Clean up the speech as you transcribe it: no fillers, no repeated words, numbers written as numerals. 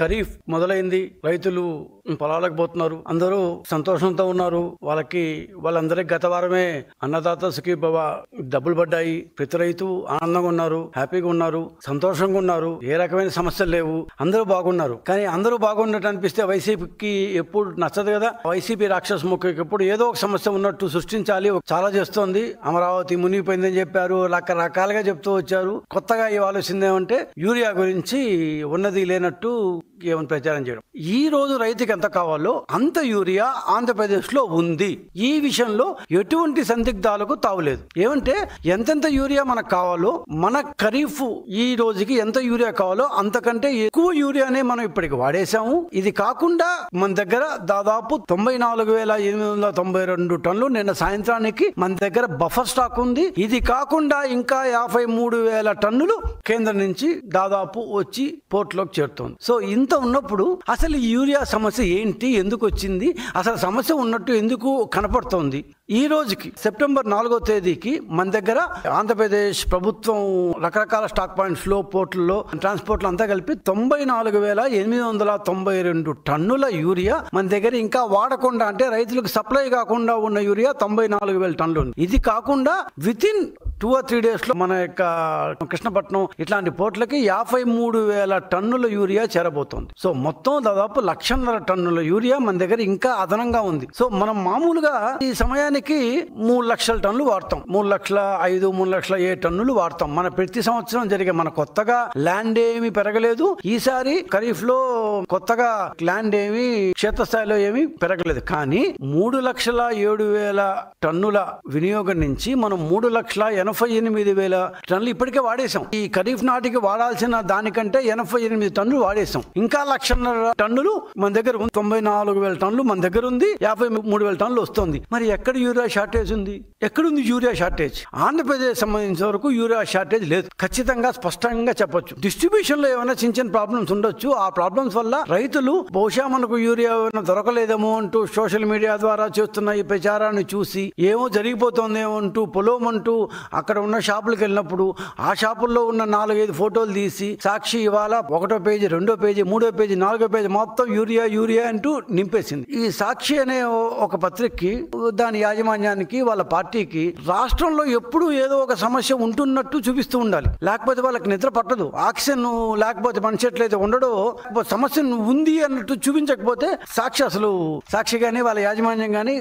ఖరీఫ్ మొదలైంది. రైతులు పొలాలకు పోతున్నారు. అందరూ సంతోషంతో ఉన్నారు. వాళ్ళందరికీ గత వారమే అన్నదాత సుఖీభవ డబ్బులు పడ్డాయి. ప్రతి రైతు ఆనందంగా ఉన్నారు, హ్యాపీగా ఉన్నారు, సంతోషంగా ఉన్నారు. ఏ రకమైన సమస్యలు లేవు, అందరూ బాగున్నారు. కానీ అందరూ బాగున్నట్టు అనిపిస్తే వైసీపీకి ఎప్పుడు నచ్చదు కదా. వైసీపీ రాక్షస ముఖకి ఎప్పుడు ఏదో ఒక సమస్య ఉన్నట్టు సృష్టించాలి. చాలా చేస్తోంది. అమరావతి మునిగిపోయిందని చెప్పారు, రకరకాలుగా చెప్తూ వచ్చారు. కొత్తగా ఇవ్వాల్సిందేమంటే యూరియా గురించి ఉన్నది లేనట్టు ఏమని ప్రచారం చేయడం. ఈ రోజు రైతుకి ఎంత కావాలో అంత యూరియా ఆంధ్రప్రదేశ్ లో ఉంది. ఈ విషయంలో ఎటువంటి సందిగ్ధాలకు తావులేదు. ఏమంటే ఎంతెంత యూరియా మనకు కావాలో, మన ఖరీఫ్ ఈ రోజుకి ఎంత యూరియా కావాలో అంతకంటే ఎక్కువ యూరియానే మనం ఇప్పటికి వాడేశాము. ఇది కాకుండా మన దగ్గర దాదాపు 94,892 టన్నులు నిన్న సాయంత్రానికి మన దగ్గర బఫర్ స్టాక్ ఉంది. ఇది కాకుండా ఇంకా 53,000 టన్నులు కేంద్రం నుంచి దాదాపు వచ్చి పోర్టులోకి చేరుతోంది. సో ఇంత ఉన్నప్పుడు అసలు ఈ యూరియా సమస్య ఏంటి, ఎందుకు వచ్చింది, అసలు సమస్య ఉన్నట్టు ఎందుకు కనపడుతోంది? ఈ రోజుకి సెప్టెంబర్ 4వ తేదీకి మన దగ్గర ఆంధ్రప్రదేశ్ ప్రభుత్వం రకరకాల స్టాక్ పాయింట్స్ లో, పోర్టుల్లో, ట్రాన్స్పోర్ట్లు అంతా కలిపి 94,892 టన్నుల యూరియా మన దగ్గర ఇంకా వాడకుండా, అంటే రైతులకు సప్లై కాకుండా ఉన్న యూరియా 94,000 టన్నులు ఉంది. ఇది కాకుండా విత్ ఇన్ 2 or 3 days లో మన యొక్క కృష్ణపట్నం ఇట్లాంటి పోర్టులకి 53,000 టన్నుల యూరియా చేరబోతోంది. సో మొత్తం దాదాపు 1,50,000 టన్నుల యూరియా మన దగ్గర ఇంకా అదనంగా ఉంది. సో మనం మామూలుగా ఈ సమయానికి 3,00,000 టన్నులు వాడతాం. 3,05,000, 3,07,000 టన్నులు వాడతాం. మన ప్రతి సంవత్సరం జరిగే, మన కొత్తగా ల్యాండ్ ఏమి పెరగలేదు. ఈసారి ఖరీఫ్ లో కొత్తగా ల్యాండ్ ఏమి క్షేత్రస్థాయిలో ఏమి పెరగలేదు. కానీ 3,07,000 టన్నుల వినియోగం నుంచి మనం 3,88,000 టన్నులు ఇప్పటికే వాడేసాం. ఈ ఖరీఫ్ నాటికి వాడాల్సిన దానికంటే 88 టన్నులు వాడేసాం. ఇంకా 1,00,000 టన్నులు మన దగ్గర 94,000 టన్నులు మన దగ్గర ఉంది. 53,000 టన్నులు వస్తుంది. మరి ఎక్కడ యూరియా షార్టేజ్ ఉంది? ఎక్కడుంది యూరియా షార్టేజ్? ఆంధ్రప్రదేశ్ సంబంధించిన వరకు యూరియా షార్టేజ్ లేదు. ఖచ్చితంగా స్పష్టంగా చెప్పొచ్చు. డిస్ట్రిబ్యూషన్ లో ఏమైనా చిన్న చిన్న ప్రాబ్లమ్స్ ఉండొచ్చు. ఆ ప్రాబ్లమ్స్ వల్ల రైతులు బహుశా మనకు యూరియా దొరకలేదేమో అంటూ సోషల్ మీడియా ద్వారా చేస్తున్న ఈ ప్రచారాన్ని చూసి ఏమో జరిగిపోతుందేమో అంటూ పొలోమంటూ అక్కడ ఉన్న షాపులకు వెళ్ళినప్పుడు ఆ షాపుల్లో ఉన్న 4-5 ఫోటోలు తీసి సాక్షి ఇవాళ 1వ పేజీ, 2వ పేజీ, 3వ పేజీ, 4వ పేజీ మొత్తం యూరియా యూరియా అంటూ నింపేసింది. ఈ సాక్షి అనే ఒక పత్రికకి, దాని యాజమాన్యానికి, వాళ్ళ పార్టీకి రాష్ట్రంలో ఎప్పుడు ఏదో ఒక సమస్య ఉంటున్నట్టు చూపిస్తూ ఉండాలి. లేకపోతే వాళ్ళకి నిద్ర పట్టదు. ఆక్సిజన్ లేకపోతే పనిచేట్లయితే ఉండడో, సమస్య ఉంది అన్నట్టు చూపించకపోతే సాక్షి కానీ వాళ్ళ యాజమాన్యం కానీ